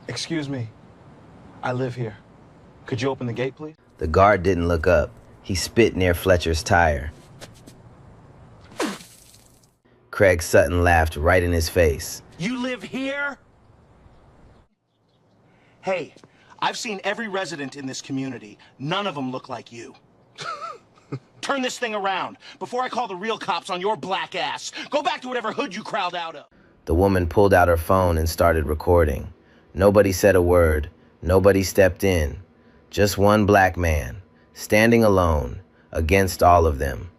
Excuse me. I live here. Could you open the gate, please? The guard didn't look up. He spit near Fletcher's tire. Craig Sutton laughed right in his face. You live here? Hey, I've seen every resident in this community. None of them look like you. Turn this thing around before I call the real cops on your black ass. Go back to whatever hood you crawled out of. The woman pulled out her phone and started recording. Nobody said a word. Nobody stepped in. Just one black man, standing alone, against all of them.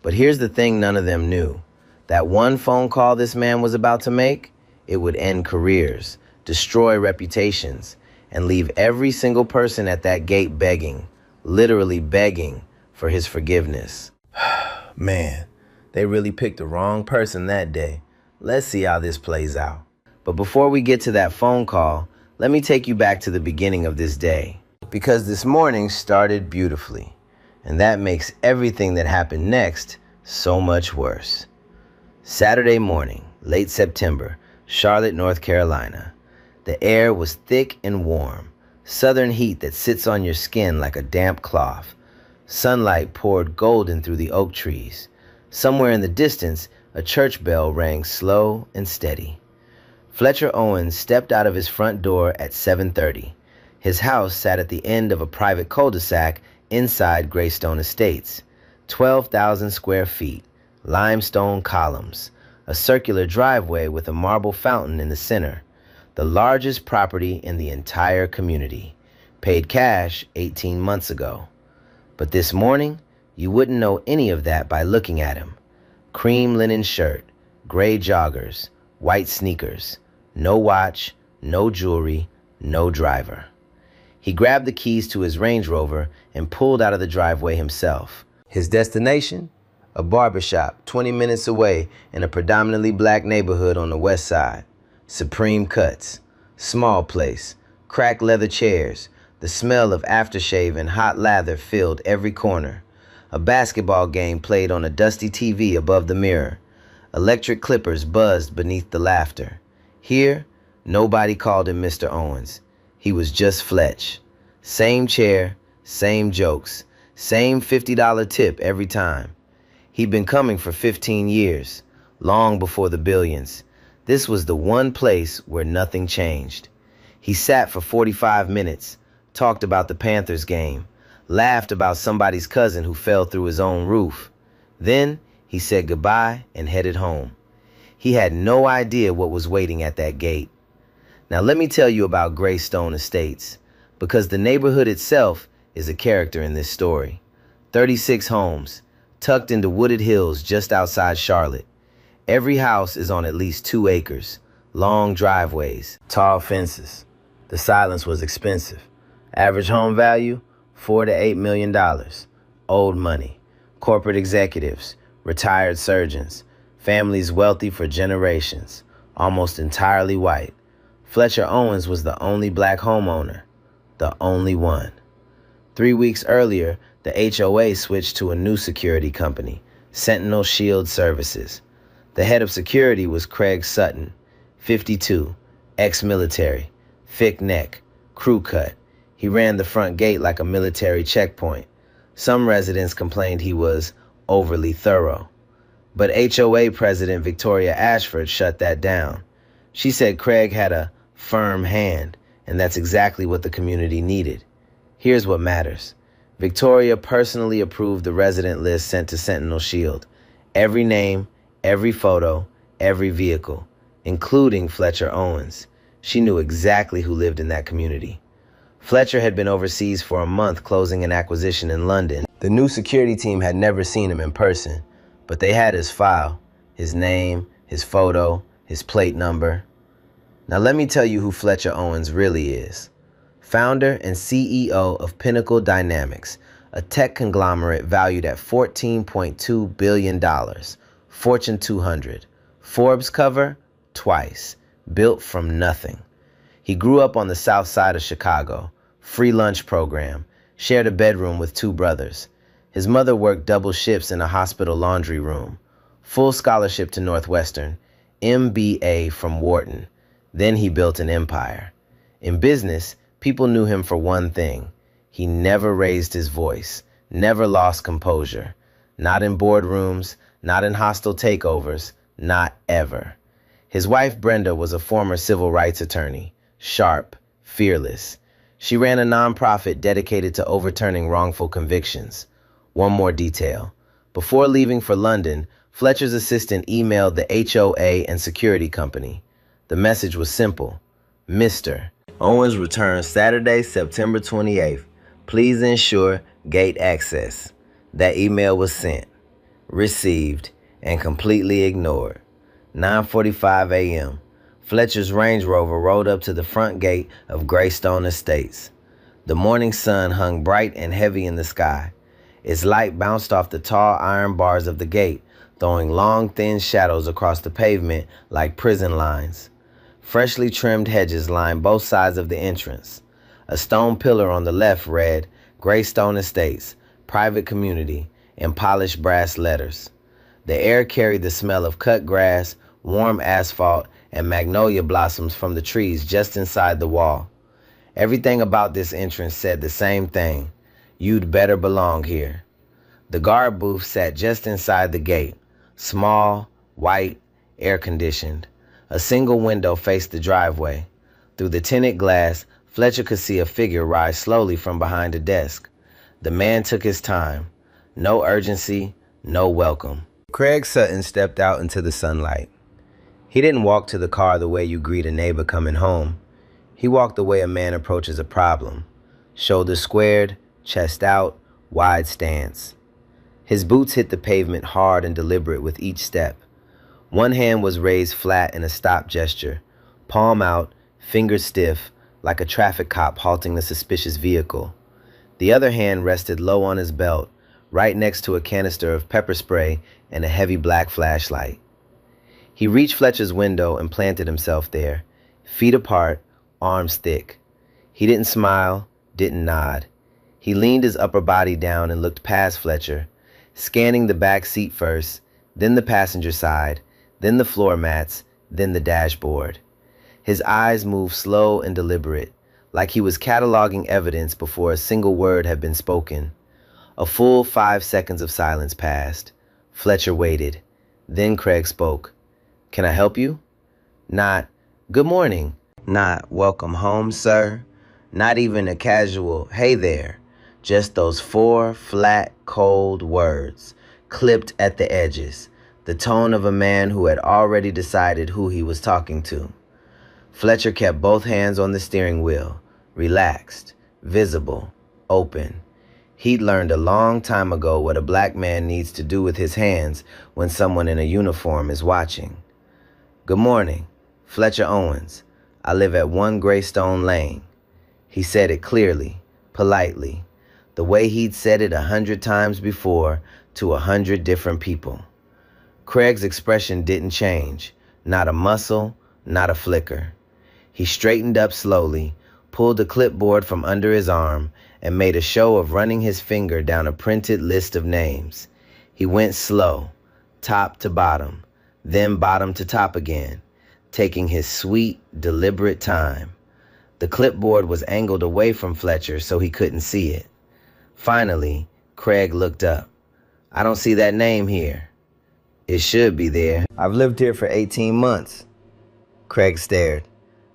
But here's the thing none of them knew. That one phone call this man was about to make, it would end careers, destroy reputations, and leave every single person at that gate begging, literally begging, for his forgiveness. Man, they really picked the wrong person that day. Let's see how this plays out. But before we get to that phone call, let me take you back to the beginning of this day. Because this morning started beautifully, and that makes everything that happened next so much worse. Saturday morning, late September, Charlotte, North Carolina. The air was thick and warm, southern heat that sits on your skin like a damp cloth. Sunlight poured golden through the oak trees. Somewhere in the distance, a church bell rang slow and steady. Fletcher Owens stepped out of his front door at 7:30. His house sat at the end of a private cul-de-sac inside Greystone Estates. 12,000 square feet, limestone columns, a circular driveway with a marble fountain in the center. The largest property in the entire community. Paid cash 18 months ago. But this morning, you wouldn't know any of that by looking at him. Cream linen shirt, gray joggers, white sneakers, no watch, no jewelry, no driver. He grabbed the keys to his Range Rover and pulled out of the driveway himself. His destination? A barbershop 20 minutes away in a predominantly black neighborhood on the west side. Supreme Cuts. Small place. Cracked leather chairs. The smell of aftershave and hot lather filled every corner. A basketball game played on a dusty TV above the mirror. Electric clippers buzzed beneath the laughter. Here, nobody called him Mr. Owens. He was just Fletch. Same chair, same jokes, same $50 tip every time. He'd been coming for 15 years, long before the billions. This was the one place where nothing changed. He sat for 45 minutes, talked about the Panthers game, laughed about somebody's cousin who fell through his own roof. Then he said goodbye and headed home. He had no idea what was waiting at that gate. Now let me tell you about Greystone Estates, because the neighborhood itself is a character in this story. 36 homes, tucked into wooded hills just outside Charlotte. Every house is on at least 2 acres, long driveways, tall fences. The silence was expensive. Average home value, $4 to $8 million. Old money, corporate executives, retired surgeons, families wealthy for generations, almost entirely white. Fletcher Owens was the only black homeowner, the only one. 3 weeks earlier, the HOA switched to a new security company, Sentinel Shield Services. The head of security was Craig Sutton, 52, ex-military, thick neck, crew cut. He ran the front gate like a military checkpoint. Some residents complained he was overly thorough. But HOA President Victoria Ashford shut that down. She said Craig had a firm hand, and that's exactly what the community needed. Here's what matters. Victoria personally approved the resident list sent to Sentinel Shield. Every name, every photo, every vehicle, including Fletcher Owens. She knew exactly who lived in that community. Fletcher had been overseas for a month closing an acquisition in London. The new security team had never seen him in person, but they had his file, his name, his photo, his plate number. Now let me tell you who Fletcher Owens really is. Founder and CEO of Pinnacle Dynamics, a tech conglomerate valued at $14.2 billion. Fortune 200. Forbes cover twice. Built from nothing. He grew up on the south side of Chicago. Free lunch program. Shared a bedroom with 2 brothers. His mother worked double shifts in a hospital laundry room. Full scholarship to Northwestern. MBA from Wharton. Then he built an empire. In business, people knew him for one thing. He never raised his voice, never lost composure. Not in boardrooms, not in hostile takeovers, not ever. His wife Brenda was a former civil rights attorney, sharp, fearless. She ran a nonprofit dedicated to overturning wrongful convictions. One more detail. Before leaving for London, Fletcher's assistant emailed the HOA and security company. The message was simple. Mr. Owens returns Saturday, September 28th. Please ensure gate access. That email was sent, received, and completely ignored. 9:45 a.m. Fletcher's Range Rover rolled up to the front gate of Greystone Estates. The morning sun hung bright and heavy in the sky. Its light bounced off the tall iron bars of the gate, throwing long, thin shadows across the pavement like prison lines. Freshly trimmed hedges lined both sides of the entrance. A stone pillar on the left read, Greystone Estates, Private Community, in polished brass letters. The air carried the smell of cut grass, warm asphalt, and magnolia blossoms from the trees just inside the wall. Everything about this entrance said the same thing. You'd better belong here. The guard booth sat just inside the gate. Small, white, air-conditioned. A single window faced the driveway. Through the tinted glass, Fletcher could see a figure rise slowly from behind a desk. The man took his time. No urgency, no welcome. Craig Sutton stepped out into the sunlight. He didn't walk to the car the way you greet a neighbor coming home. He walked the way a man approaches a problem. Shoulders squared, chest out, wide stance. His boots hit the pavement hard and deliberate with each step. One hand was raised flat in a stop gesture, palm out, fingers stiff, like a traffic cop halting a suspicious vehicle. The other hand rested low on his belt, right next to a canister of pepper spray and a heavy black flashlight. He reached Fletcher's window and planted himself there, feet apart, arms thick. He didn't smile, didn't nod. He leaned his upper body down and looked past Fletcher, scanning the back seat first, then the passenger side, then the floor mats, then the dashboard. His eyes moved slow and deliberate, like he was cataloging evidence before a single word had been spoken. A full 5 seconds of silence passed. Fletcher waited. Then Craig spoke. "Can I help you?" Not, "Good morning." Not, "Welcome home, sir." Not even a casual, "Hey there." Just those 4 flat, cold words, clipped at the edges, the tone of a man who had already decided who he was talking to. Fletcher kept both hands on the steering wheel, relaxed, visible, open. He'd learned a long time ago what a black man needs to do with his hands when someone in a uniform is watching. "Good morning, Fletcher Owens. I live at 1 Greystone Lane." He said it clearly, politely, the way he'd said it 100 times before to 100 different people. Craig's expression didn't change, not a muscle, not a flicker. He straightened up slowly, pulled a clipboard from under his arm, and made a show of running his finger down a printed list of names. He went slow, top to bottom, then bottom to top again, taking his sweet, deliberate time. The clipboard was angled away from Fletcher so he couldn't see it. Finally, Craig looked up. "I don't see that name here." "It should be there. I've lived here for 18 months. Craig stared,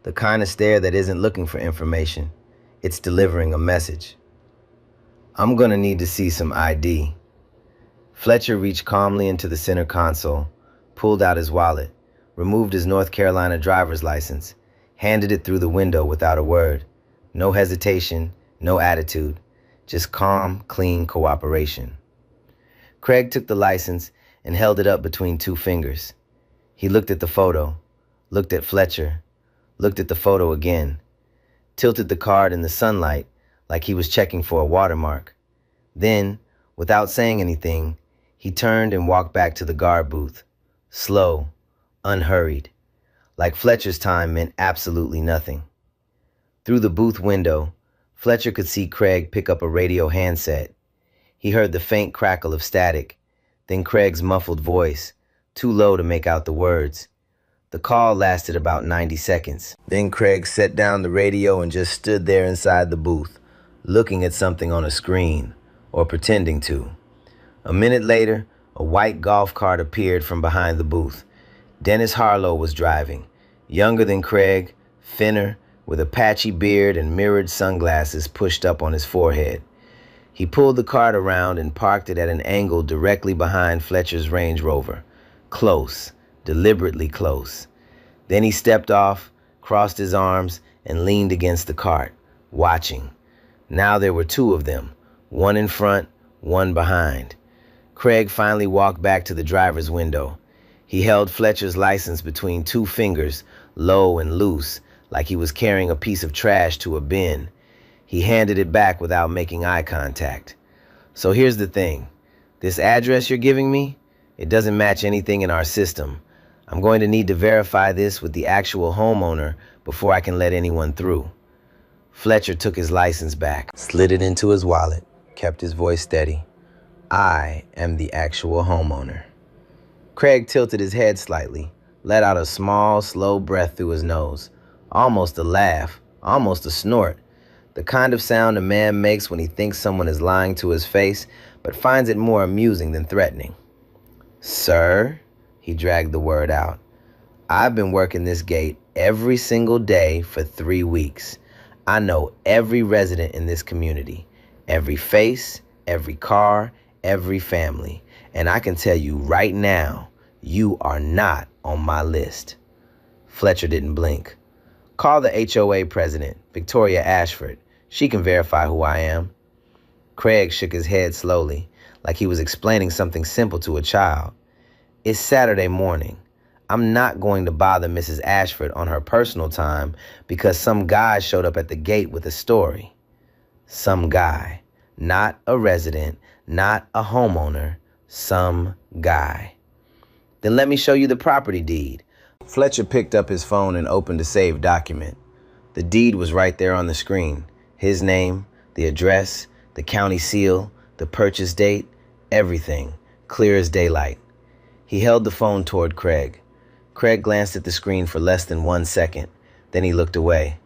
the kind of stare that isn't looking for information. It's delivering a message. "I'm gonna need to see some ID." Fletcher reached calmly into the center console, pulled out his wallet, removed his North Carolina driver's license, handed it through the window without a word. No hesitation, no attitude, just calm, clean cooperation. Craig took the license and held it up between 2 fingers. He looked at the photo, looked at Fletcher, looked at the photo again, tilted the card in the sunlight like he was checking for a watermark. Then, without saying anything, he turned and walked back to the guard booth, slow, unhurried, like Fletcher's time meant absolutely nothing. Through the booth window, Fletcher could see Craig pick up a radio handset. He heard the faint crackle of static, then Craig's muffled voice, too low to make out the words. The call lasted about 90 seconds. Then Craig set down the radio and just stood there inside the booth, looking at something on a screen, or pretending to. A minute later, a white golf cart appeared from behind the booth. Dennis Harlow was driving, younger than Craig, thinner, with a patchy beard and mirrored sunglasses pushed up on his forehead. He pulled the cart around and parked it at an angle directly behind Fletcher's Range Rover. Close, deliberately close. Then he stepped off, crossed his arms, and leaned against the cart, watching. Now there were two of them, one in front, one behind. Craig finally walked back to the driver's window. He held Fletcher's license between two fingers, low and loose, like he was carrying a piece of trash to a bin. He handed it back without making eye contact. So here's the thing. This address you're giving me, it doesn't match anything in our system. I'm going to need to verify this with the actual homeowner before I can let anyone through. Fletcher took his license back, slid it into his wallet, kept his voice steady. I am the actual homeowner. Craig tilted his head slightly, let out a small, slow breath through his nose. Almost a laugh, almost a snort. The kind of sound a man makes when he thinks someone is lying to his face, but finds it more amusing than threatening. Sir, he dragged the word out. I've been working this gate every single day for 3 weeks. I know every resident in this community, every face, every car, every family. And I can tell you right now, you are not on my list. Fletcher didn't blink. Call the HOA president, Victoria Ashford. She can verify who I am. Craig shook his head slowly, like he was explaining something simple to a child. It's Saturday morning. I'm not going to bother Mrs. Ashford on her personal time because some guy showed up at the gate with a story. Some guy. Not a resident, not a homeowner. Some guy. Then let me show you the property deed. Fletcher picked up his phone and opened a saved document. The deed was right there on the screen. His name, the address, the county seal, the purchase date, everything, clear as daylight. He held the phone toward Craig. Craig glanced at the screen for less than 1 second. Then he looked away.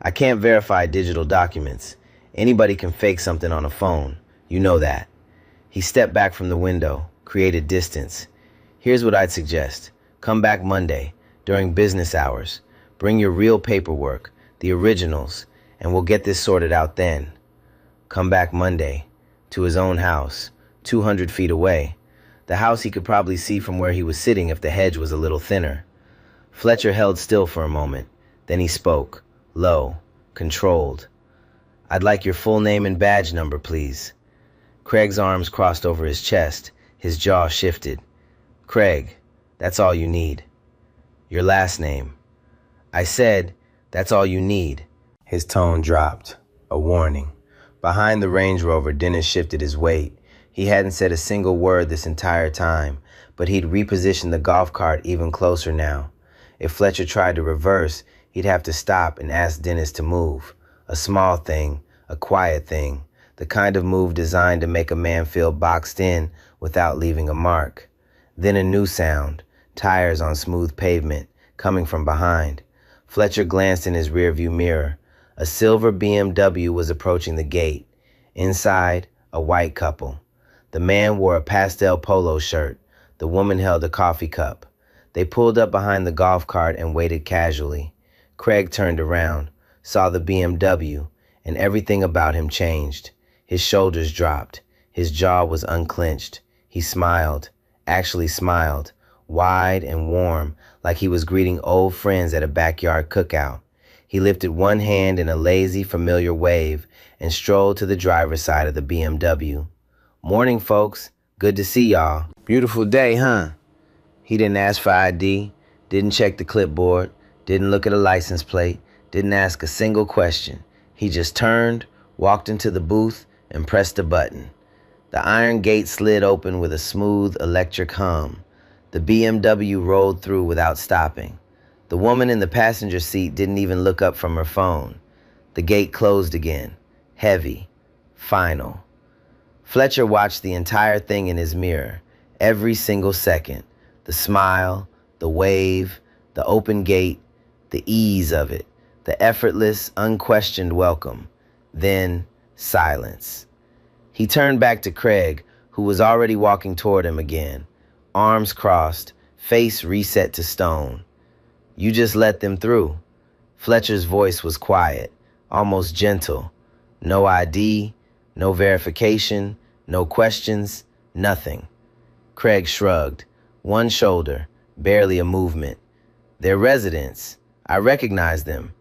I can't verify digital documents. Anybody can fake something on a phone. You know that. He stepped back from the window, created distance. Here's what I'd suggest. Come back Monday, during business hours. Bring your real paperwork, the originals, and we'll get this sorted out then. Come back Monday, to his own house, 200 feet away. The house he could probably see from where he was sitting if the hedge was a little thinner. Fletcher held still for a moment. Then he spoke, low, controlled. I'd like your full name and badge number, please. Craig's arms crossed over his chest. His jaw shifted. Craig, that's all you need. Your last name. I said, that's all you need. His tone dropped. A warning. Behind the Range Rover, Dennis shifted his weight. He hadn't said a single word this entire time, but he'd repositioned the golf cart even closer now. If Fletcher tried to reverse, he'd have to stop and ask Dennis to move. A small thing, a quiet thing, the kind of move designed to make a man feel boxed in without leaving a mark. Then a new sound, tires on smooth pavement, coming from behind. Fletcher glanced in his rearview mirror. A silver BMW was approaching the gate. Inside, a white couple. The man wore a pastel polo shirt. The woman held a coffee cup. They pulled up behind the golf cart and waited casually. Craig turned around, saw the BMW, and everything about him changed. His shoulders dropped. His jaw was unclenched. He smiled, actually smiled, wide and warm, like he was greeting old friends at a backyard cookout. He lifted one hand in a lazy, familiar wave and strolled to the driver's side of the BMW. Morning, folks. Good to see y'all. Beautiful day, huh? He didn't ask for ID, didn't check the clipboard, didn't look at a license plate, didn't ask a single question. He just turned, walked into the booth, and pressed a button. The iron gate slid open with a smooth electric hum. The BMW rolled through without stopping. The woman in the passenger seat didn't even look up from her phone. The gate closed again, heavy, final. Fletcher watched the entire thing in his mirror, every single second. The smile, the wave, The open gate, the ease of it, the effortless, unquestioned welcome. Then silence. He turned back to Craig, who was already walking toward him again, arms crossed, face reset to stone. "You just let them through." Fletcher's voice was quiet, almost gentle. No ID, no verification, no questions, nothing. Craig shrugged, one shoulder, barely a movement. "They're residents. I recognize them."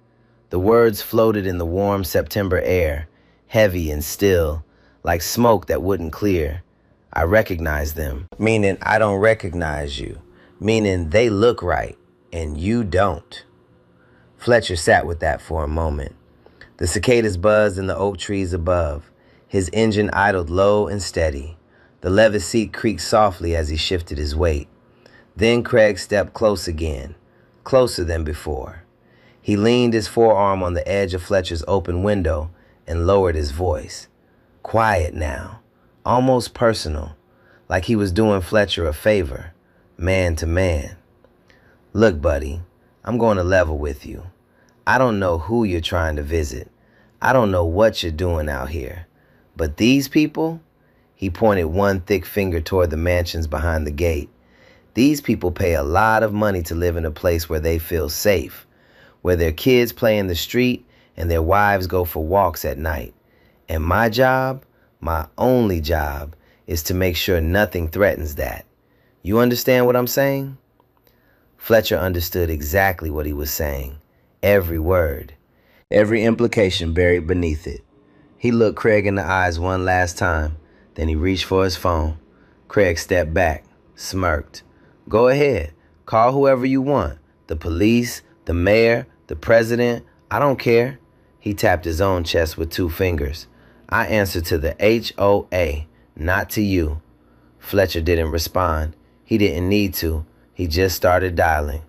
The words floated in the warm September air, heavy and still, like smoke that wouldn't clear. "I recognize them." Meaning, I don't recognize you. Meaning, they look right, and you don't. Fletcher sat with that for a moment. The cicadas buzzed in the oak trees above. His engine idled low and steady. The leather seat creaked softly as he shifted his weight. Then Craig stepped close again, closer than before. He leaned his forearm on the edge of Fletcher's open window and lowered his voice. Quiet now, almost personal, like he was doing Fletcher a favor, man to man. "Look, buddy, I'm going to level with you. I don't know who you're trying to visit. I don't know what you're doing out here. But these people," he pointed one thick finger toward the mansions behind the gate, "these people pay a lot of money to live in a place where they feel safe, where their kids play in the street and their wives go for walks at night. And my job, my only job, is to make sure nothing threatens that. You understand what I'm saying?" Fletcher understood exactly what he was saying. Every word. Every implication buried beneath it. He looked Craig in the eyes one last time. Then he reached for his phone. Craig stepped back, smirked. "Go ahead. Call whoever you want. The police, the mayor, the president. I don't care." He tapped his own chest with two fingers. "I answer to the HOA, not to you." Fletcher didn't respond. He didn't need to. He just started dialing.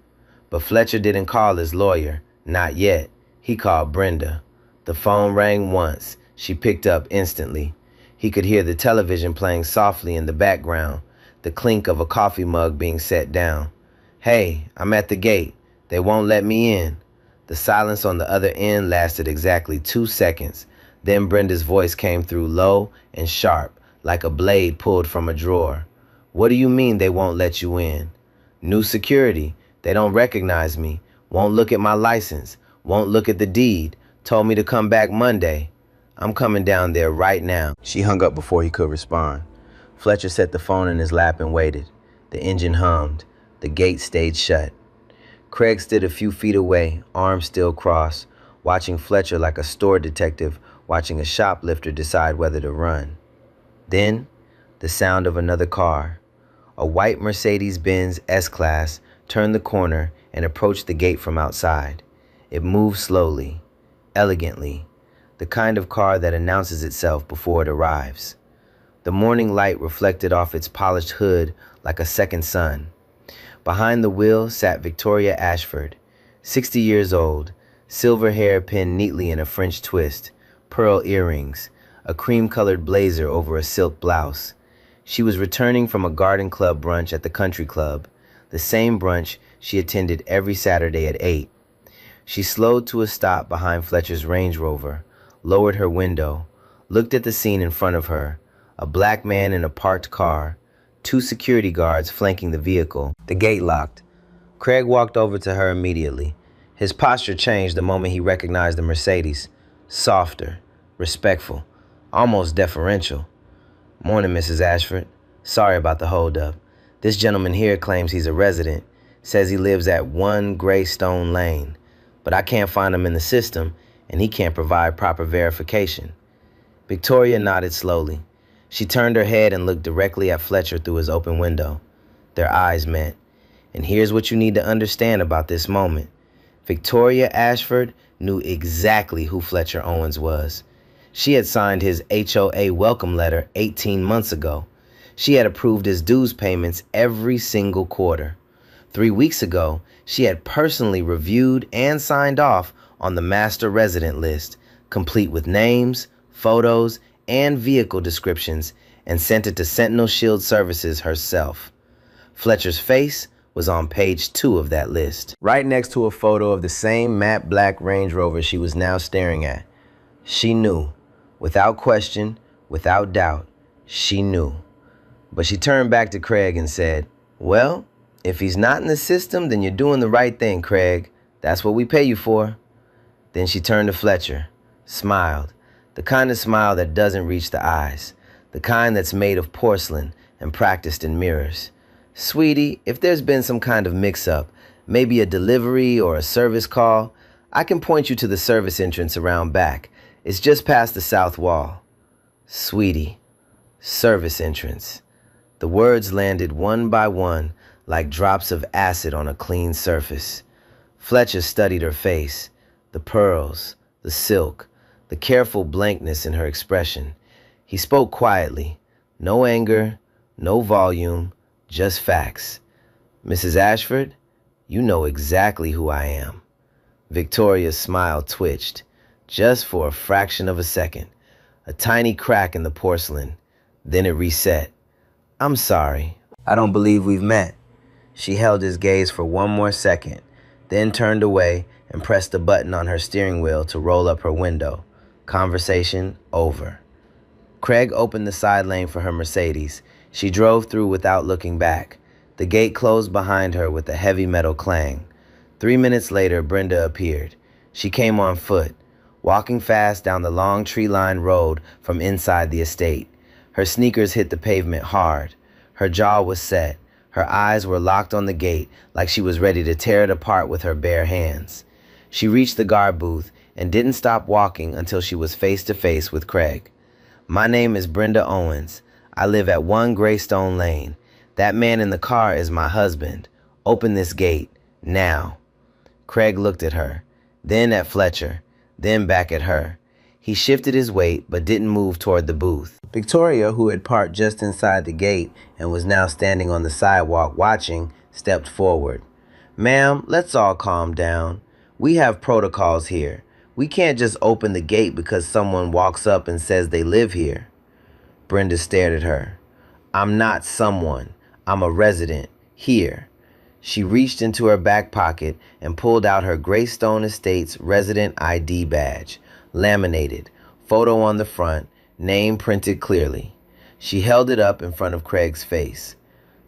But Fletcher didn't call his lawyer. Not yet. He called Brenda. The phone rang once. She picked up instantly. He could hear the television playing softly in the background, the clink of a coffee mug being set down. "Hey, I'm at the gate. They won't let me in." The silence on the other end lasted exactly 2 seconds. Then Brenda's voice came through low and sharp, like a blade pulled from a drawer. "What do you mean they won't let you in?" "New security. They don't recognize me. Won't look at my license. Won't look at the deed. Told me to come back Monday." "I'm coming down there right now." She hung up before he could respond. Fletcher set the phone in his lap and waited. The engine hummed. The gate stayed shut. Craig stood a few feet away, arms still crossed, watching Fletcher like a store detective watching a shoplifter decide whether to run. Then, the sound of another car. A white Mercedes-Benz S-Class turned the corner and approached the gate from outside. It moved slowly, elegantly, the kind of car that announces itself before it arrives. The morning light reflected off its polished hood like a second sun. Behind the wheel sat Victoria Ashford, 60 years old, silver hair pinned neatly in a French twist, pearl earrings, a cream-colored blazer over a silk blouse. She was returning from a garden club brunch at the country club, the same brunch she attended every Saturday at 8. She slowed to a stop behind Fletcher's Range Rover, lowered her window, looked at the scene in front of her, a black man in a parked car, 2 security guards flanking the vehicle. The gate locked. Craig walked over to her immediately. His posture changed the moment he recognized the Mercedes. Softer, respectful, almost deferential. "Morning, Mrs. Ashford. Sorry about the holdup. This gentleman here claims he's a resident, says he lives at 1 Greystone Lane, but I can't find him in the system, and he can't provide proper verification." Victoria nodded slowly. She turned her head and looked directly at Fletcher through his open window. Their eyes met. And here's what you need to understand about this moment. Victoria Ashford knew exactly who Fletcher Owens was. She had signed his HOA welcome letter 18 months ago. She had approved his dues payments every single quarter. 3 weeks ago, she had personally reviewed and signed off on the master resident list, complete with names, photos, and vehicle descriptions, and sent it to Sentinel Shield Services herself. Fletcher's face was on page 2 of that list, right next to a photo of the same matte black Range Rover she was now staring at. She knew. Without question, without doubt, she knew. But she turned back to Craig and said, "Well, if he's not in the system, then you're doing the right thing, Craig. That's what we pay you for." Then she turned to Fletcher, smiled, the kind of smile that doesn't reach the eyes, the kind that's made of porcelain and practiced in mirrors. "Sweetie, if there's been some kind of mix-up, maybe a delivery or a service call, I can point you to the service entrance around back. It's just past the south wall." Sweetie, service entrance. The words landed one by one like drops of acid on a clean surface. Fletcher studied her face, the pearls, the silk, the careful blankness in her expression. He spoke quietly, no anger, no volume, just facts. "Mrs. Ashford, you know exactly who I am." Victoria's smile twitched, just for a fraction of a second, a tiny crack in the porcelain. Then it reset. "I'm sorry. I don't believe we've met." She held his gaze for one more second, then turned away and pressed a button on her steering wheel to roll up her window. Conversation over. Craig opened the side lane for her Mercedes. She drove through without looking back. The gate closed behind her with a heavy metal clang. 3 minutes later, Brenda appeared. She came on foot, walking fast down the long tree-lined road from inside the estate. Her sneakers hit the pavement hard. Her jaw was set. Her eyes were locked on the gate like she was ready to tear it apart with her bare hands. She reached the guard booth and didn't stop walking until she was face to face with Craig. "My name is Brenda Owens. I live at 1 Greystone Lane. That man in the car is my husband. Open this gate, now." Craig looked at her, then at Fletcher, then back at her. He shifted his weight but didn't move toward the booth. Victoria, who had parked just inside the gate and was now standing on the sidewalk watching, stepped forward. "Ma'am, let's all calm down. We have protocols here. We can't just open the gate because someone walks up and says they live here." Brenda stared at her. "I'm not someone. I'm a resident here." She reached into her back pocket and pulled out her Greystone Estates resident ID badge, laminated, photo on the front, name printed clearly. She held it up in front of Craig's face.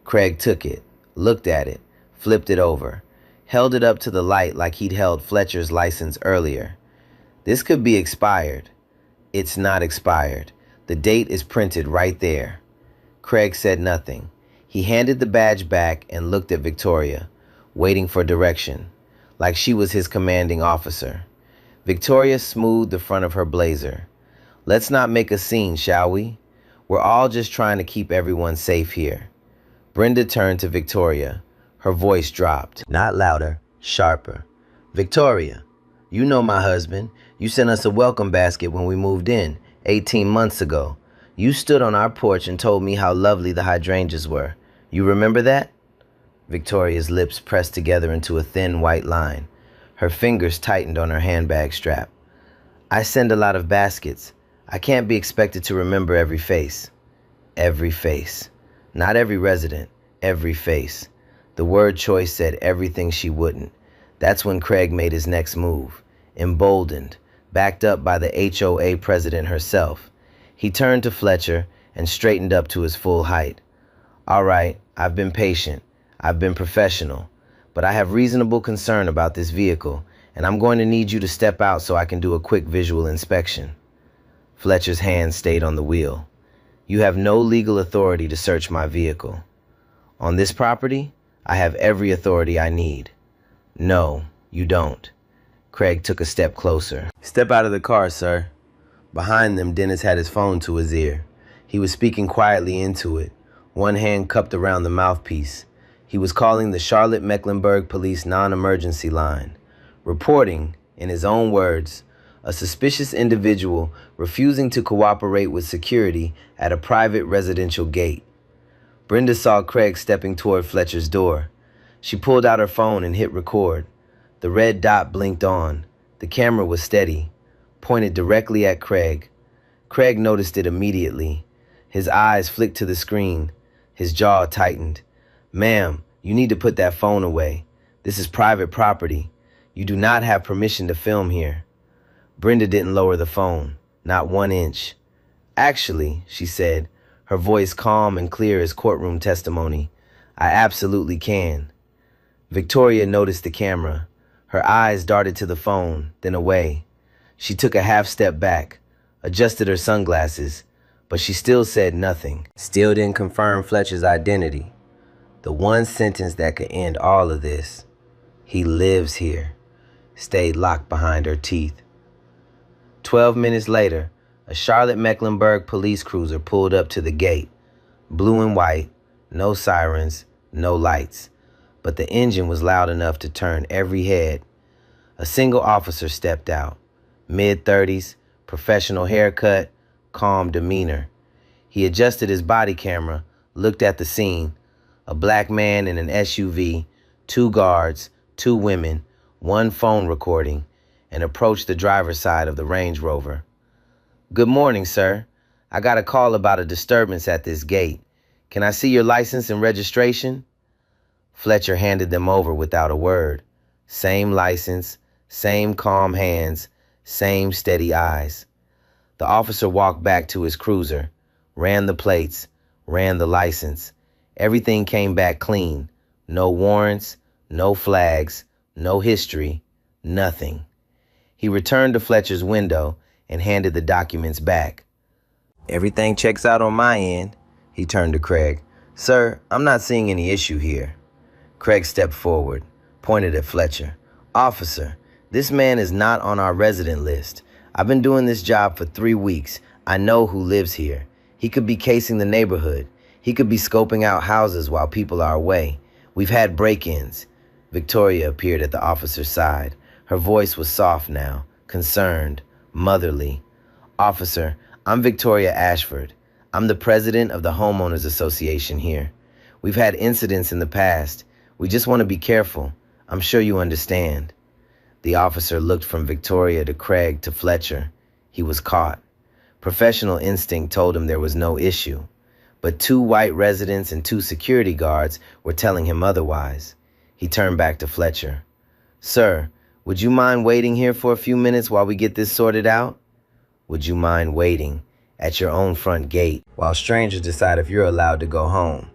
Craig took it, looked at it, flipped it over, held it up to the light like he'd held Fletcher's license earlier. "This could be expired." "It's not expired. The date is printed right there." Craig said nothing. He handed the badge back and looked at Victoria, waiting for direction, like she was his commanding officer. Victoria smoothed the front of her blazer. "Let's not make a scene, shall we? We're all just trying to keep everyone safe here." Brenda turned to Victoria. Her voice dropped, not louder, sharper. "Victoria, you know my husband. You sent us a welcome basket when we moved in 18 months ago. You stood on our porch and told me how lovely the hydrangeas were. You remember that?" Victoria's lips pressed together into a thin white line. Her fingers tightened on her handbag strap. "I send a lot of baskets. I can't be expected to remember every face." Every face. Not every resident. Every face. The word choice said everything she wouldn't. That's when Craig made his next move. Emboldened, backed up by the HOA president herself. He turned to Fletcher and straightened up to his full height. "All right, I've been patient. I've been professional. But I have reasonable concern about this vehicle, and I'm going to need you to step out so I can do a quick visual inspection." Fletcher's hand stayed on the wheel. "You have no legal authority to search my vehicle. On this property, I have every authority I need." "No, you don't." Craig took a step closer. "Step out of the car, sir." Behind them, Dennis had his phone to his ear. He was speaking quietly into it, one hand cupped around the mouthpiece. He was calling the Charlotte-Mecklenburg Police non-emergency line, reporting, in his own words, a suspicious individual refusing to cooperate with security at a private residential gate. Brenda saw Craig stepping toward Fletcher's door. She pulled out her phone and hit record. The red dot blinked on. The camera was steady, pointed directly at Craig. Craig noticed it immediately. His eyes flicked to the screen. His jaw tightened. "Ma'am, You need to put that phone away. This is private property. You do not have permission to film here. Brenda didn't lower the phone, not 1 inch. Actually, she said, her voice calm and clear as courtroom testimony, I absolutely can. Victoria noticed the camera. Her eyes darted to the phone, then away. She took a half step back, adjusted her sunglasses, but she still said nothing. Still didn't confirm Fletcher's identity. The one sentence that could end all of this, he lives here, stayed locked behind her teeth. 12 minutes later, a Charlotte Mecklenburg police cruiser pulled up to the gate. Blue and white, no sirens, no lights. But the engine was loud enough to turn every head. A single officer stepped out. Mid-30s, professional haircut, calm demeanor. He adjusted his body camera, looked at the scene. A black man in an SUV, 2 guards, 2 women, 1 phone recording, and approached the driver's side of the Range Rover. Good morning, sir. I got a call about a disturbance at this gate. Can I see your license and registration? Fletcher handed them over without a word. Same license, same calm hands, same steady eyes. The officer walked back to his cruiser, ran the plates, ran the license. Everything came back clean. No warrants, no flags, no history, nothing. He returned to Fletcher's window and handed the documents back. Everything checks out on my end, he turned to Craig. Sir, I'm not seeing any issue here. Craig stepped forward, pointed at Fletcher. Officer, this man is not on our resident list. I've been doing this job for 3 weeks. I know who lives here. He could be casing the neighborhood. He could be scoping out houses while people are away. We've had break-ins. Victoria appeared at the officer's side. Her voice was soft now, concerned, motherly. Officer, I'm Victoria Ashford. I'm the president of the Homeowners Association here. We've had incidents in the past. We just want to be careful. I'm sure you understand. The officer looked from Victoria to Craig to Fletcher. He was caught. Professional instinct told him there was no issue. But 2 white residents and 2 security guards were telling him otherwise. He turned back to Fletcher. Sir, would you mind waiting here for a few minutes while we get this sorted out? Would you mind waiting at your own front gate while strangers decide if you're allowed to go home?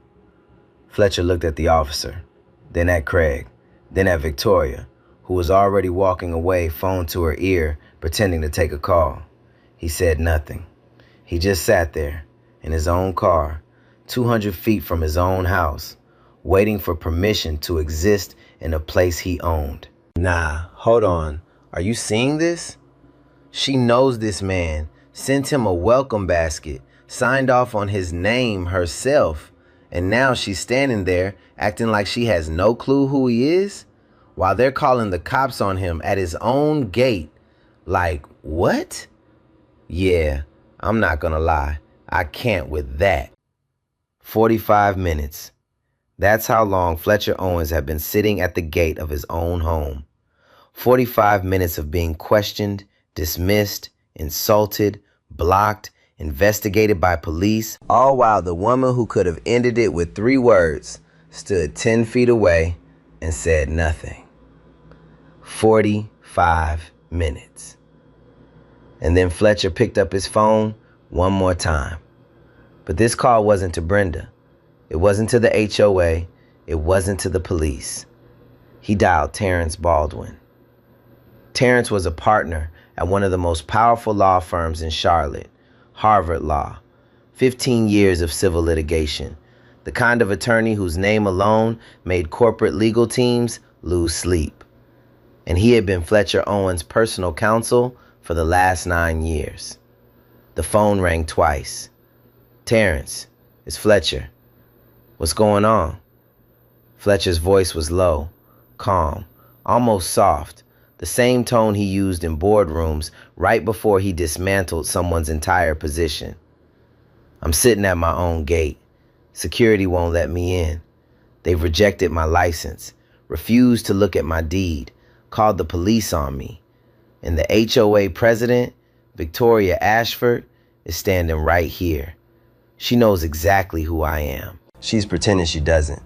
Fletcher looked at the officer, then at Craig, then at Victoria, who was already walking away, phone to her ear, pretending to take a call. He said nothing. He just sat there in his own car, 200 feet from his own house, waiting for permission to exist in a place he owned. Nah, hold on. Are you seeing this? She knows this man, sent him a welcome basket, signed off on his name herself, and now she's standing there acting like she has no clue who he is, while they're calling the cops on him at his own gate. Like, what? Yeah, I'm not gonna lie. I can't with that. 45 minutes. That's how long Fletcher Owens had been sitting at the gate of his own home. 45 minutes of being questioned, dismissed, insulted, blocked, investigated by police, all while the woman who could have ended it with 3 words stood 10 feet away and said nothing. 45 minutes. And then Fletcher picked up his phone one more time. But this call wasn't to Brenda. It wasn't to the HOA. It wasn't to the police. He dialed Terrence Baldwin. Terrence was a partner at one of the most powerful law firms in Charlotte, Harvard Law. 15 years of civil litigation. The kind of attorney whose name alone made corporate legal teams lose sleep. And he had been Fletcher Owens' personal counsel for the last 9 years. The phone rang twice. Terrence, it's Fletcher. What's going on? Fletcher's voice was low, calm, almost soft, the same tone he used in boardrooms right before he dismantled someone's entire position. I'm sitting at my own gate. Security won't let me in. They've rejected my license, refused to look at my deed, called the police on me. And the HOA president, Victoria Ashford, is standing right here. She knows exactly who I am. She's pretending she doesn't.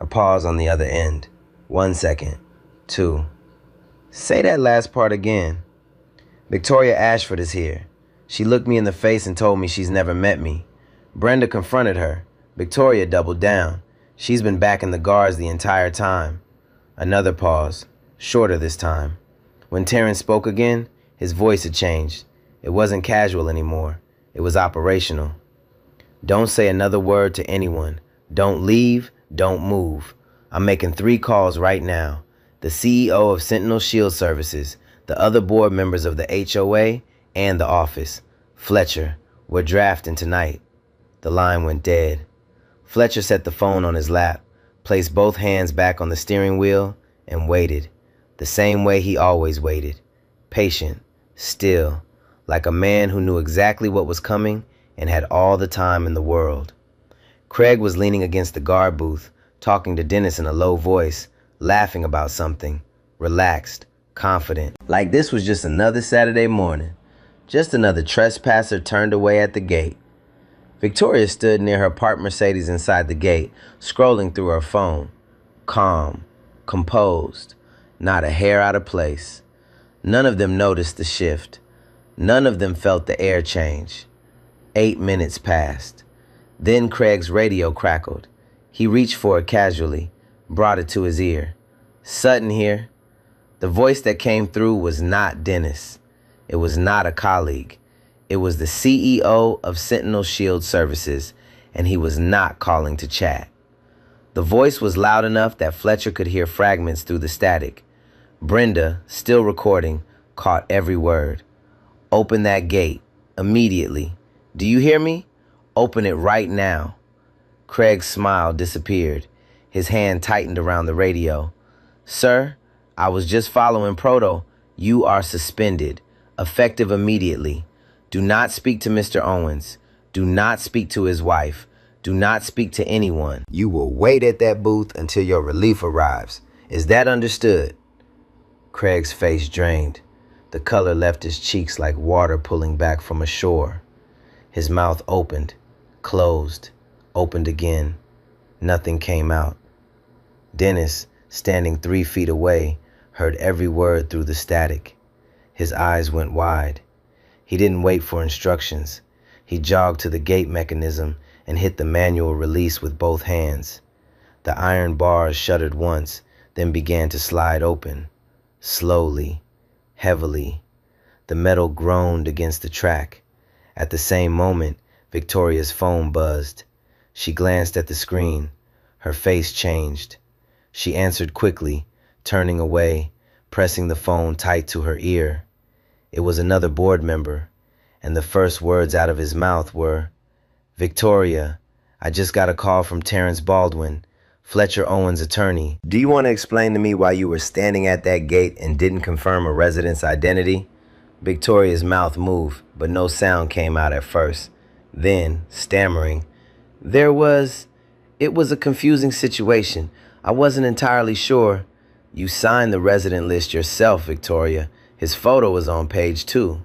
A pause on the other end. 1 second. 2. Say that last part again. Victoria Ashford is here. She looked me in the face and told me she's never met me. Brenda confronted her. Victoria doubled down. She's been back in the guards the entire time. Another pause. Shorter this time. When Terrence spoke again, his voice had changed. It wasn't casual anymore. It was operational. Don't say another word to anyone. Don't leave. Don't move. I'm making 3 calls right now. The CEO of Sentinel Shield Services, the other board members of the HOA, and the office. Fletcher, we're drafting tonight. The line went dead. Fletcher set the phone on his lap, placed both hands back on the steering wheel, and waited. The same way he always waited. Patient, still, like a man who knew exactly what was coming and had all the time in the world. Craig was leaning against the guard booth, talking to Dennis in a low voice, laughing about something, relaxed, confident. Like this was just another Saturday morning. Just another trespasser turned away at the gate. Victoria stood near her parked Mercedes inside the gate, scrolling through her phone. Calm, composed, not a hair out of place. None of them noticed the shift. None of them felt the air change. 8 minutes passed. Then Craig's radio crackled. He reached for it casually, brought it to his ear. Sutton here. The voice that came through was not Dennis. It was not a colleague. It was the CEO of Sentinel Shield Services, and he was not calling to chat. The voice was loud enough that Fletcher could hear fragments through the static. Brenda, still recording, caught every word. Open that gate. Immediately. Do you hear me? Open it right now. Craig's smile disappeared. His hand tightened around the radio. Sir, I was just following Proto. You are suspended. Effective immediately. Do not speak to Mr. Owens. Do not speak to his wife. Do not speak to anyone. You will wait at that booth until your relief arrives. Is that understood? Craig's face drained. The color left his cheeks like water pulling back from a shore. His mouth opened, closed, opened again. Nothing came out. Dennis, standing 3 feet away, heard every word through the static. His eyes went wide. He didn't wait for instructions. He jogged to the gate mechanism and hit the manual release with both hands. The iron bars shuddered once, then began to slide open. Slowly, heavily. The metal groaned against the track. At the same moment, Victoria's phone buzzed. She glanced at the screen. Her face changed. She answered quickly, turning away, pressing the phone tight to her ear. It was another board member, and the first words out of his mouth were, Victoria, I just got a call from Terrence Baldwin, Fletcher Owens' attorney. Do you want to explain to me why you were standing at that gate and didn't confirm a resident's identity? Victoria's mouth moved, but no sound came out at first. Then, stammering, it was a confusing situation. I wasn't entirely sure. You signed the resident list yourself, Victoria. His photo was on page 2.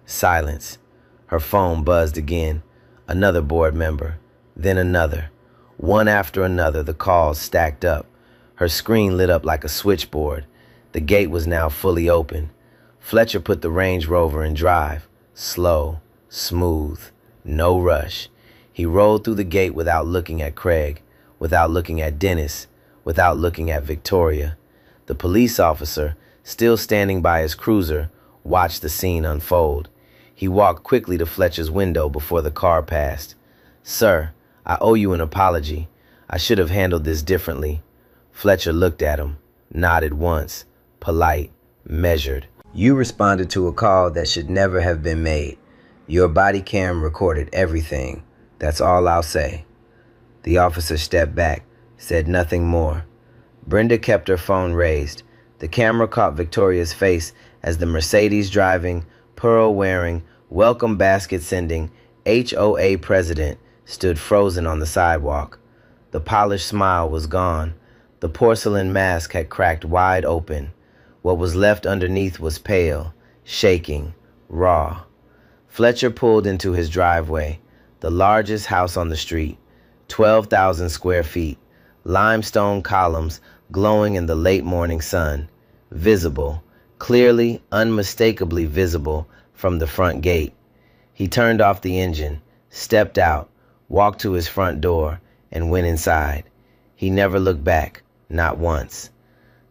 Silence. Her phone buzzed again. Another board member. Then another. One after another, the calls stacked up. Her screen lit up like a switchboard. The gate was now fully open. Fletcher put the Range Rover in drive. Slow, smooth, no rush. He rolled through the gate without looking at Craig, without looking at Dennis, without looking at Victoria. The police officer, still standing by his cruiser, watched the scene unfold. He walked quickly to Fletcher's window before the car passed. Sir, I owe you an apology. I should have handled this differently. Fletcher looked at him, nodded once, polite, measured. You responded to a call that should never have been made. Your body cam recorded everything. That's all I'll say. The officer stepped back, said nothing more. Brenda kept her phone raised. The camera caught Victoria's face as the Mercedes driving, pearl wearing, welcome basket sending HOA president stood frozen on the sidewalk. The polished smile was gone. The porcelain mask had cracked wide open. What was left underneath was pale, shaking, raw. Fletcher pulled into his driveway, the largest house on the street, 12,000 square feet, limestone columns glowing in the late morning sun, visible, clearly, unmistakably visible from the front gate. He turned off the engine, stepped out, walked to his front door, and went inside. He never looked back, not once.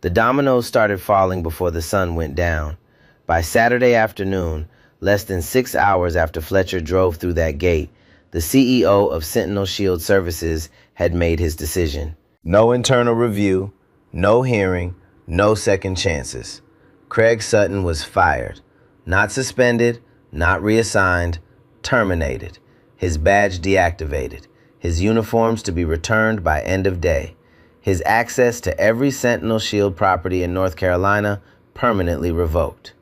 The dominoes started falling before the sun went down. By Saturday afternoon, less than 6 hours after Fletcher drove through that gate, the CEO of Sentinel Shield Services had made his decision. No internal review, no hearing, no second chances. Craig Sutton was fired. Not suspended, not reassigned, terminated. His badge deactivated. His uniforms to be returned by end of day. His access to every Sentinel Shield property in North Carolina permanently revoked.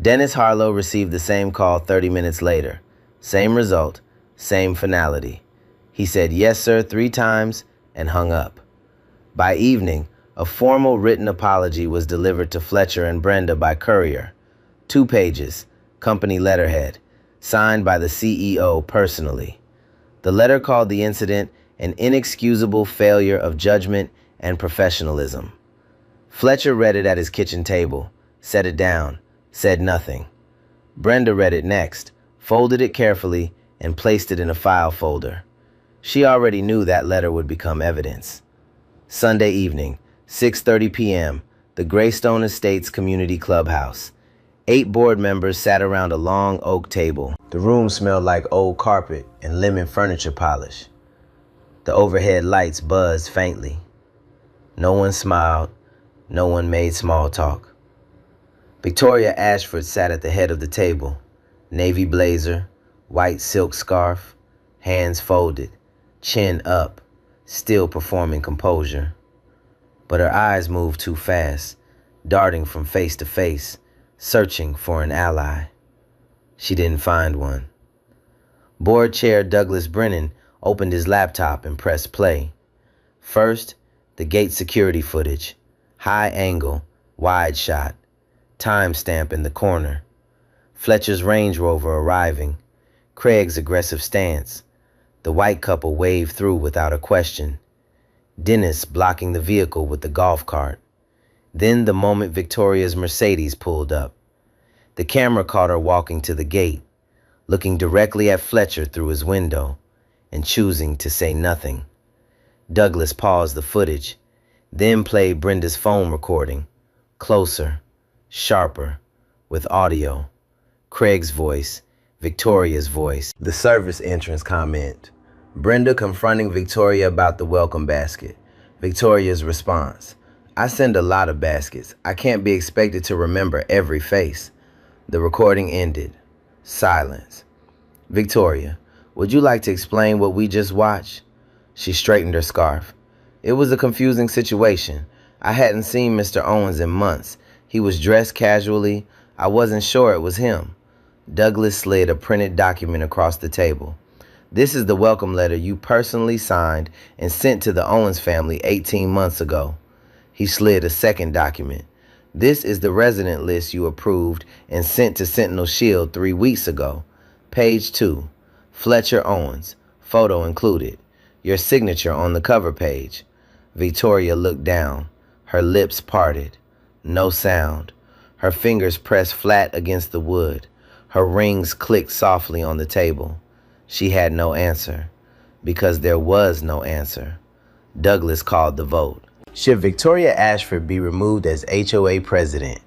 Dennis Harlow received the same call 30 minutes later. Same result, same finality. He said yes sir 3 times and hung up. By evening, a formal written apology was delivered to Fletcher and Brenda by courier. 2 pages, company letterhead, signed by the CEO personally. The letter called the incident an inexcusable failure of judgment and professionalism. Fletcher read it at his kitchen table, set it down, said nothing. Brenda read it next, folded it carefully, and placed it in a file folder. She already knew that letter would become evidence. Sunday evening, 6:30 p.m., the Greystone Estates Community Clubhouse. 8 board members sat around a long oak table. The room smelled like old carpet and lemon furniture polish. The overhead lights buzzed faintly. No one smiled. No one made small talk. Victoria Ashford sat at the head of the table. Navy blazer, white silk scarf, hands folded, chin up, still performing composure. But her eyes moved too fast, darting from face to face, searching for an ally. She didn't find one. Board Chair Douglas Brennan opened his laptop and pressed play. First, the gate security footage. High angle, wide shot, timestamp in the corner. Fletcher's Range Rover arriving. Craig's aggressive stance. The white couple waved through without a question. Dennis blocking the vehicle with the golf cart. Then the moment Victoria's Mercedes pulled up. The camera caught her walking to the gate, looking directly at Fletcher through his window, and choosing to say nothing. Douglas paused the footage, then played Brenda's phone recording, closer, sharper, with audio. Craig's voice, Victoria's voice. The service entrance comment. Brenda confronting Victoria about the welcome basket. Victoria's response. I send a lot of baskets. I can't be expected to remember every face. The recording ended. Silence. Victoria, would you like to explain what we just watched? She straightened her scarf. It was a confusing situation. I hadn't seen Mr. Owens in months. He was dressed casually. I wasn't sure it was him. Douglas slid a printed document across the table. This is the welcome letter you personally signed and sent to the Owens family 18 months ago. He slid a second document. This is the resident list you approved and sent to Sentinel Shield 3 weeks ago. Page 2. Fletcher Owens. Photo included. Your signature on the cover page. Victoria looked down. Her lips parted. No sound. Her fingers pressed flat against the wood. Her rings clicked softly on the table. She had no answer, because there was no answer. Douglas called the vote. Should Victoria Ashford be removed as HOA president?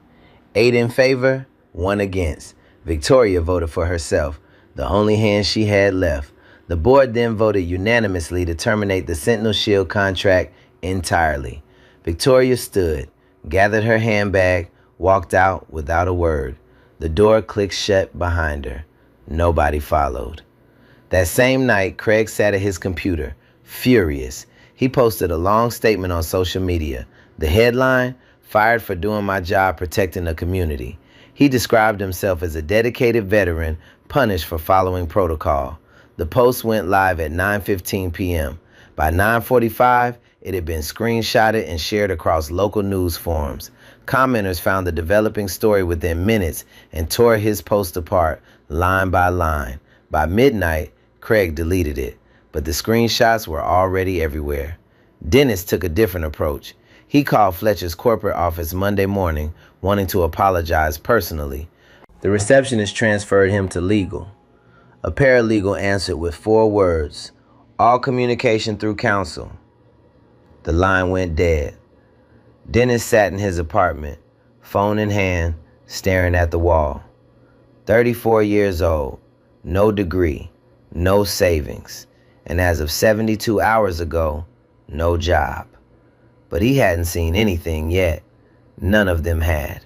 8 in favor, 1 against. Victoria voted for herself, the only hand she had left. The board then voted unanimously to terminate the Sentinel Shield contract entirely. Victoria stood, gathered her handbag, walked out without a word. The door clicked shut behind her. Nobody followed. That same night, Craig sat at his computer, furious. He posted a long statement on social media. The headline, "Fired for doing my job protecting the community." He described himself as a dedicated veteran, punished for following protocol. The post went live at 9:15 p.m. By 9:45, it had been screenshotted and shared across local news forums. Commenters found the developing story within minutes and tore his post apart, line by line. By midnight, Craig deleted it, but the screenshots were already everywhere. Dennis took a different approach. He called Fletcher's corporate office Monday morning, wanting to apologize personally. The receptionist transferred him to legal. A paralegal answered with 4 words, "All communication through counsel." The line went dead. Dennis sat in his apartment, phone in hand, staring at the wall. 34 years old, no degree, no savings, and as of 72 hours ago, no job. But he hadn't seen anything yet. None of them had,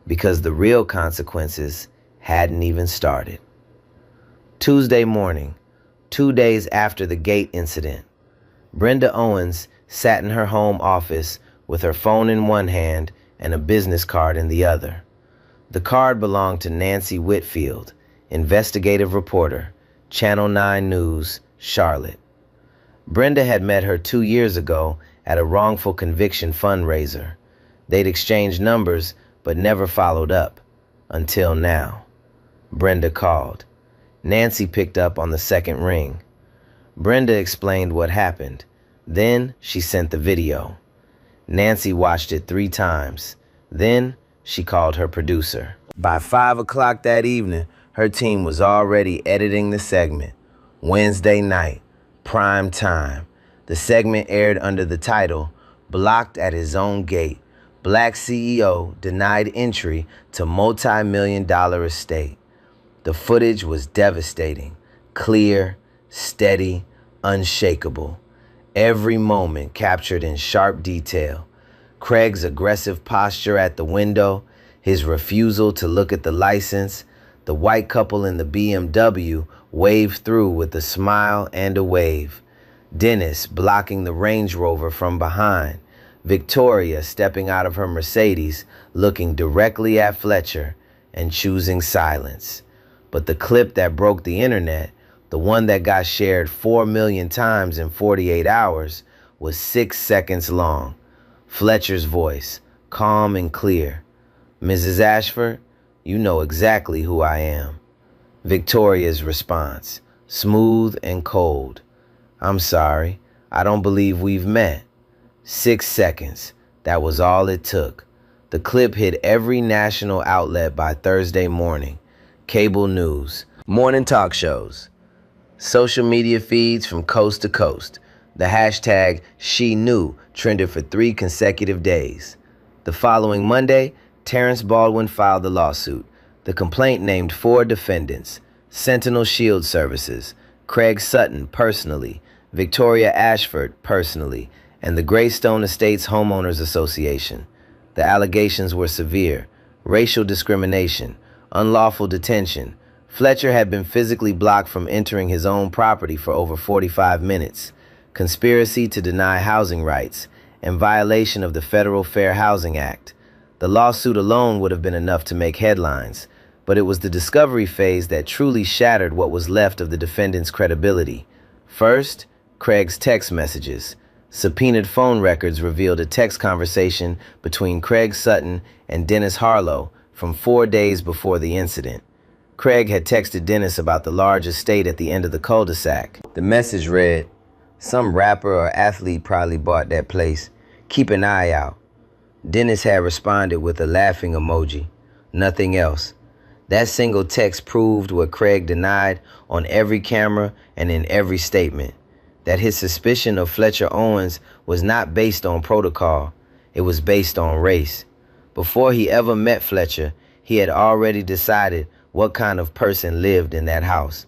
because the real consequences hadn't even started. Tuesday morning, 2 days after the gate incident, Brenda Owens sat in her home office with her phone in one hand and a business card in the other. The card belonged to Nancy Whitfield, investigative reporter, Channel 9 News, Charlotte. Brenda had met her 2 years ago at a wrongful conviction fundraiser. They'd exchanged numbers but never followed up, until now. Brenda called. Nancy picked up on the second ring. Brenda explained what happened. Then she sent the video. Nancy watched it 3 times. Then she called her producer. By 5 o'clock that evening, her team was already editing the segment. Wednesday night, prime time. The segment aired under the title, "Blocked at His Own Gate. Black CEO Denied Entry to Multi-Million-Dollar Estate." The footage was devastating, clear, steady, unshakable. Every moment captured in sharp detail. Craig's aggressive posture at the window, his refusal to look at the license, the white couple in the BMW waved through with a smile and a wave. Dennis blocking the Range Rover from behind. Victoria stepping out of her Mercedes, looking directly at Fletcher and choosing silence. But the clip that broke the internet, the one that got shared 4 million times in 48 hours, was 6 seconds long. Fletcher's voice, calm and clear. "Mrs. Ashford, you know exactly who I am." Victoria's response, smooth and cold. "I'm sorry, I don't believe we've met." 6 seconds, that was all it took. The clip hit every national outlet by Thursday morning. Cable news, morning talk shows, social media feeds from coast to coast. The hashtag #SheKnew trended for 3 consecutive days. The following Monday, Terrence Baldwin filed the lawsuit. The complaint named 4 defendants: Sentinel Shield Services, Craig Sutton personally, Victoria Ashford personally, and the Greystone Estates Homeowners Association. The allegations were severe: racial discrimination, unlawful detention. Fletcher had been physically blocked from entering his own property for over 45 minutes, conspiracy to deny housing rights, and violation of the Federal Fair Housing Act. The lawsuit alone would have been enough to make headlines, but it was the discovery phase that truly shattered what was left of the defendant's credibility. First, Craig's text messages. Subpoenaed phone records revealed a text conversation between Craig Sutton and Dennis Harlow from 4 days before the incident. Craig had texted Dennis about the large estate at the end of the cul-de-sac. The message read, "Some rapper or athlete probably bought that place. Keep an eye out." Dennis had responded with a laughing emoji. Nothing else. That single text proved what Craig denied on every camera and in every statement, that his suspicion of Fletcher Owens was not based on protocol. It was based on race. Before he ever met Fletcher, he had already decided what kind of person lived in that house.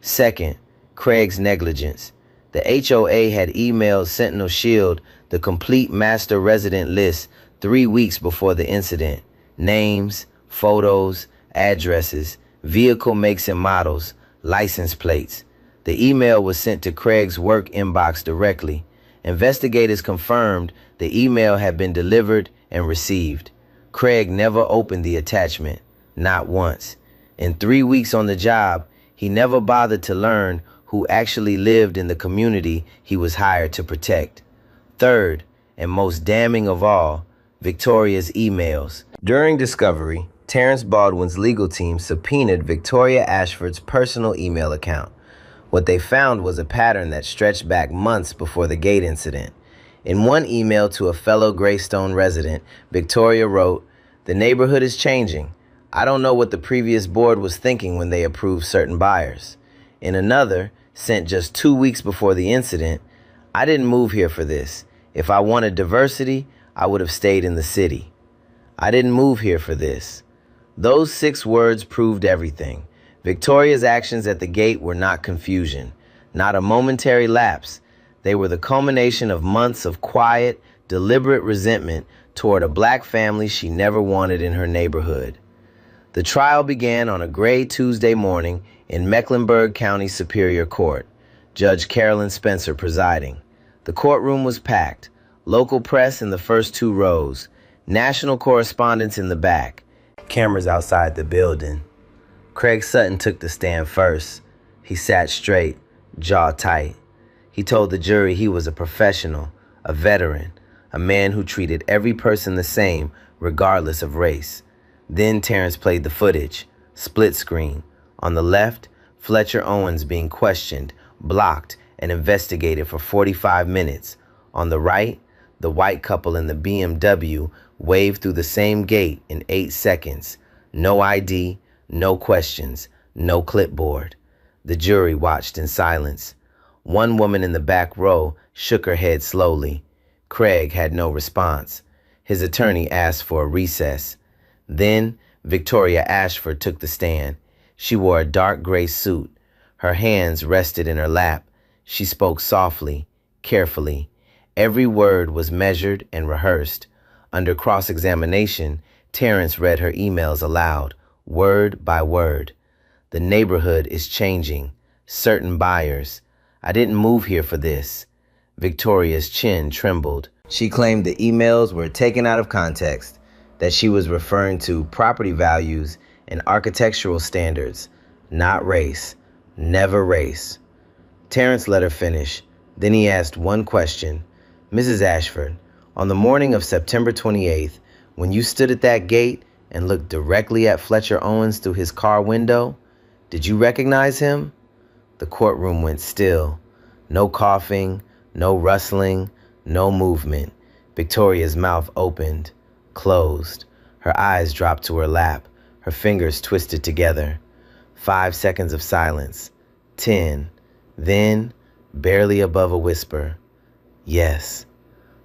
Second, Craig's negligence. The HOA had emailed Sentinel Shield the complete master resident list 3 weeks before the incident. Names, photos, addresses, vehicle makes and models, license plates. The email was sent to Craig's work inbox directly. Investigators confirmed the email had been delivered and received. Craig never opened the attachment, not once. In 3 weeks on the job, he never bothered to learn who actually lived in the community he was hired to protect. Third, and most damning of all, Victoria's emails. During discovery, Terrence Baldwin's legal team subpoenaed Victoria Ashford's personal email account. What they found was a pattern that stretched back months before the gate incident. In one email to a fellow Greystone resident, Victoria wrote, "The neighborhood is changing. I don't know what the previous board was thinking when they approved certain buyers." In another, sent just 2 weeks before the incident, "I didn't move here for this. If I wanted diversity, I would have stayed in the city. I didn't move here for this." Those 6 words proved everything. Victoria's actions at the gate were not confusion, not a momentary lapse. They were the culmination of months of quiet, deliberate resentment toward a black family she never wanted in her neighborhood. The trial began on a gray Tuesday morning in Mecklenburg County Superior Court, Judge Carolyn Spencer presiding. The courtroom was packed, local press in the first 2 rows, national correspondents in the back, cameras outside the building. Craig Sutton took the stand first. He sat straight, jaw tight. He told the jury he was a professional, a veteran, a man who treated every person the same, regardless of race. Then Terrence played the footage, split screen. On the left, Fletcher Owens being questioned, blocked, and investigated for 45 minutes. On the right, the white couple in the BMW waved through the same gate in 8 seconds. No ID, no questions, no clipboard. The jury watched in silence. One woman in the back row shook her head slowly. Craig had no response. His attorney asked for a recess. Then Victoria Ashford took the stand. She wore a dark gray suit. Her hands rested in her lap. She spoke softly, carefully. Every word was measured and rehearsed. Under cross-examination, Terrence read her emails aloud, word by word. "The neighborhood is changing. Certain buyers. I didn't move here for this." Victoria's chin trembled. She claimed the emails were taken out of context, that she was referring to property values and architectural standards, not race, never race. Terrence let her finish. Then he asked one question. "Mrs. Ashford, on the morning of September 28th, when you stood at that gate and looked directly at Fletcher Owens through his car window, did you recognize him?" The courtroom went still. No coughing, no rustling, no movement. Victoria's mouth opened, closed. Her eyes dropped to her lap, her fingers twisted together. 5 seconds of silence. 10. Then, barely above a whisper, "Yes."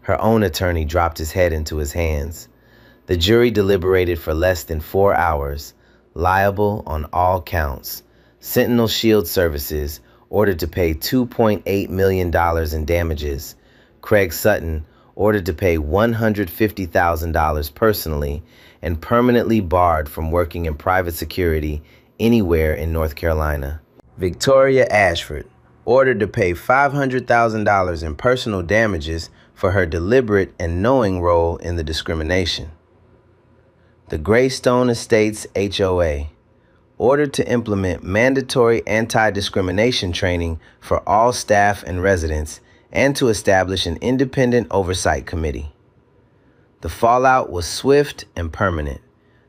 Her own attorney dropped his head into his hands. The jury deliberated for less than 4 hours, liable on all counts. Sentinel Shield Services ordered to pay $2.8 million in damages. Craig Sutton ordered to pay $150,000 personally and permanently barred from working in private security anywhere in North Carolina. Victoria Ashford ordered to pay $500,000 in personal damages for her deliberate and knowing role in the discrimination. The Greystone Estates HOA ordered to implement mandatory anti-discrimination training for all staff and residents and to establish an independent oversight committee. The fallout was swift and permanent.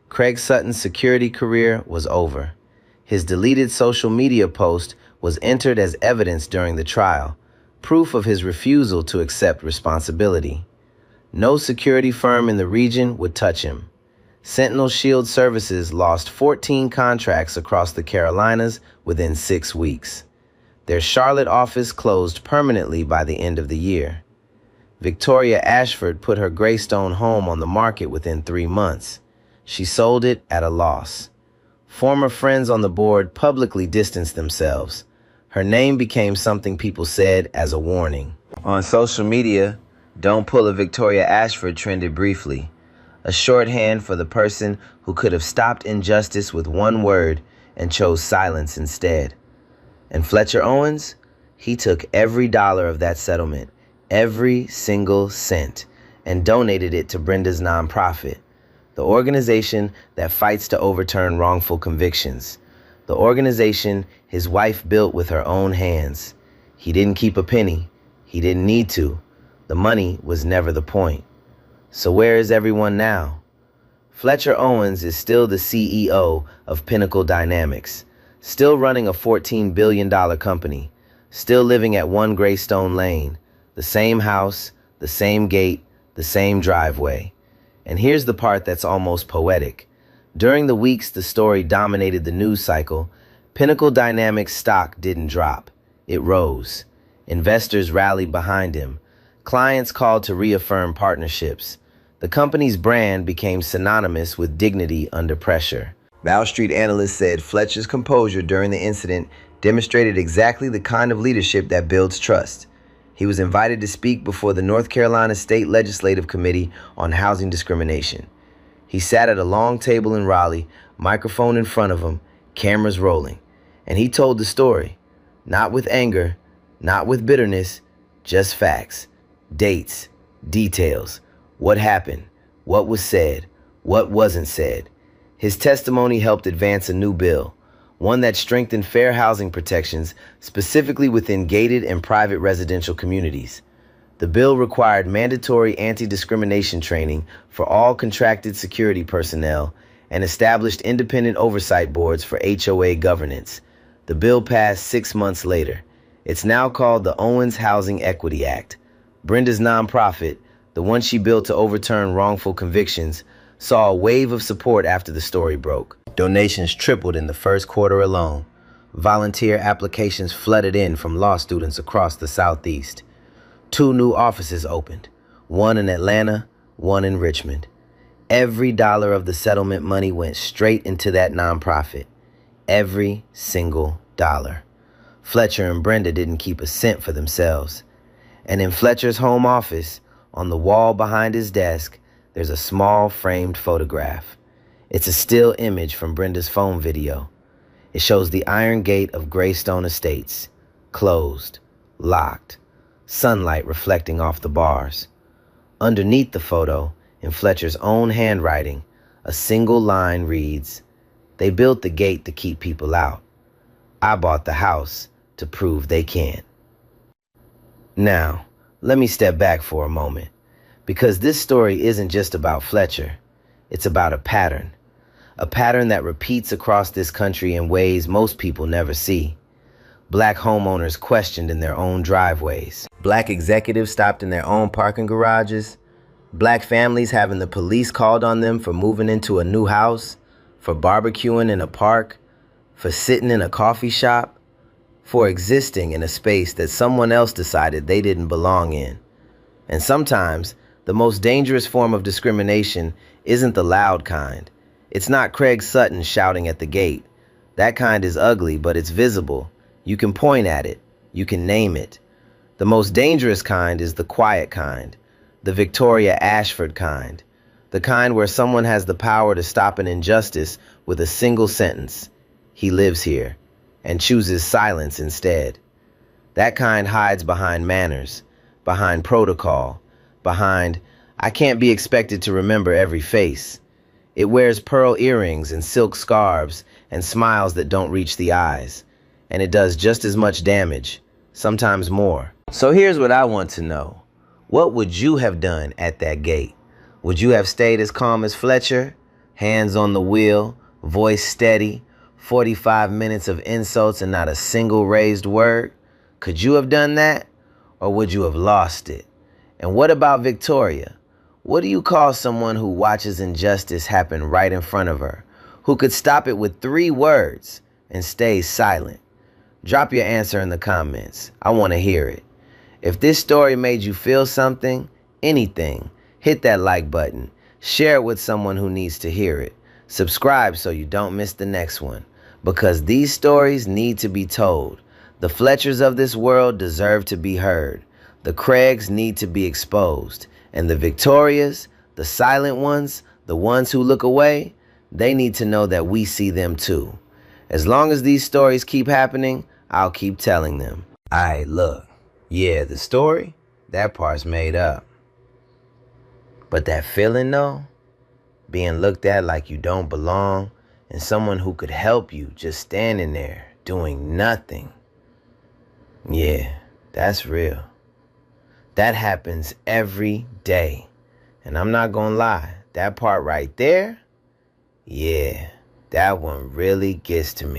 Craig Sutton's security career was over. His deleted social media post was entered as evidence during the trial, proof of his refusal to accept responsibility. No security firm in the region would touch him. Sentinel Shield Services lost 14 contracts across the Carolinas within 6 weeks. Their Charlotte office closed permanently by the end of the year. Victoria Ashford put her Greystone home on the market within 3 months. She sold it at a loss. Former friends on the board publicly distanced themselves. Her name became something people said as a warning. On social media, "Don't pull a Victoria Ashford" trended briefly, a shorthand for the person who could have stopped injustice with one word and chose silence instead. And Fletcher Owens, he took every dollar of that settlement, every single cent, and donated it to Brenda's nonprofit, the organization that fights to overturn wrongful convictions, the organization his wife built with her own hands. He didn't keep a penny. He didn't need to. The money was never the point. So where is everyone now? Fletcher Owens is still the CEO of Pinnacle Dynamics, still running a $14 billion company, still living at 1 Greystone Lane, the same house, the same gate, the same driveway. And here's the part that's almost poetic. During the weeks the story dominated the news cycle, Pinnacle Dynamics stock didn't drop. It rose. Investors rallied behind him. Clients called to reaffirm partnerships. The company's brand became synonymous with dignity under pressure. Wall Street analysts said Fletcher's composure during the incident demonstrated exactly the kind of leadership that builds trust. He was invited to speak before the North Carolina State Legislative Committee on Housing Discrimination. He sat at a long table in Raleigh, microphone in front of him, cameras rolling, and he told the story, not with anger, not with bitterness, just facts, dates, details, what happened, what was said, what wasn't said. His testimony helped advance a new bill, one that strengthened fair housing protections, specifically within gated and private residential communities. The bill required mandatory anti-discrimination training for all contracted security personnel and established independent oversight boards for HOA governance. The bill passed 6 months later. It's now called the Owens Housing Equity Act. Brenda's nonprofit, the one she built to overturn wrongful convictions, saw a wave of support after the story broke. Donations tripled in the first quarter alone. Volunteer applications flooded in from law students across the Southeast. 2 new offices opened, one in Atlanta, one in Richmond. Every dollar of the settlement money went straight into that nonprofit. Every single dollar. Fletcher and Brenda didn't keep a cent for themselves. And in Fletcher's home office, on the wall behind his desk, there's a small framed photograph. It's a still image from Brenda's phone video. It shows the iron gate of Greystone Estates, closed, locked, sunlight reflecting off the bars. Underneath the photo, in Fletcher's own handwriting, a single line reads, "They built the gate to keep people out. I bought the house to prove they can't." Now, let me step back for a moment, because this story isn't just about Fletcher. It's about a pattern that repeats across this country in ways most people never see. Black homeowners questioned in their own driveways. Black executives stopped in their own parking garages. Black families having the police called on them for moving into a new house, for barbecuing in a park, for sitting in a coffee shop, for existing in a space that someone else decided they didn't belong in. And sometimes, the most dangerous form of discrimination isn't the loud kind. It's not Craig Sutton shouting at the gate. That kind is ugly, but it's visible. You can point at it. You can name it. The most dangerous kind is the quiet kind, the Victoria Ashford kind, the kind where someone has the power to stop an injustice with a single sentence. He lives here, and chooses silence instead. That kind hides behind manners, behind protocol, behind, I can't be expected to remember every face. It wears pearl earrings and silk scarves and smiles that don't reach the eyes. And it does just as much damage, sometimes more. So here's what I want to know. What would you have done at that gate? Would you have stayed as calm as Fletcher? Hands on the wheel, voice steady, 45 minutes of insults and not a single raised word? Could you have done that? Or would you have lost it? And what about Victoria? What do you call someone who watches injustice happen right in front of her, who could stop it with 3 words and stays silent? Drop your answer in the comments. I want to hear it. If this story made you feel something, anything, hit that like button. Share it with someone who needs to hear it. Subscribe so you don't miss the next one, because these stories need to be told. The Fletchers of this world deserve to be heard. The Craigs need to be exposed. And the Victorias, the silent ones, the ones who look away, they need to know that we see them too. As long as these stories keep happening, I'll keep telling them. Alright, look. Yeah, the story, that part's made up. But that feeling though, being looked at like you don't belong, and someone who could help you just standing there doing nothing. Yeah, that's real. That happens every day. And I'm not gonna lie, that part right there, yeah, that one really gets to me.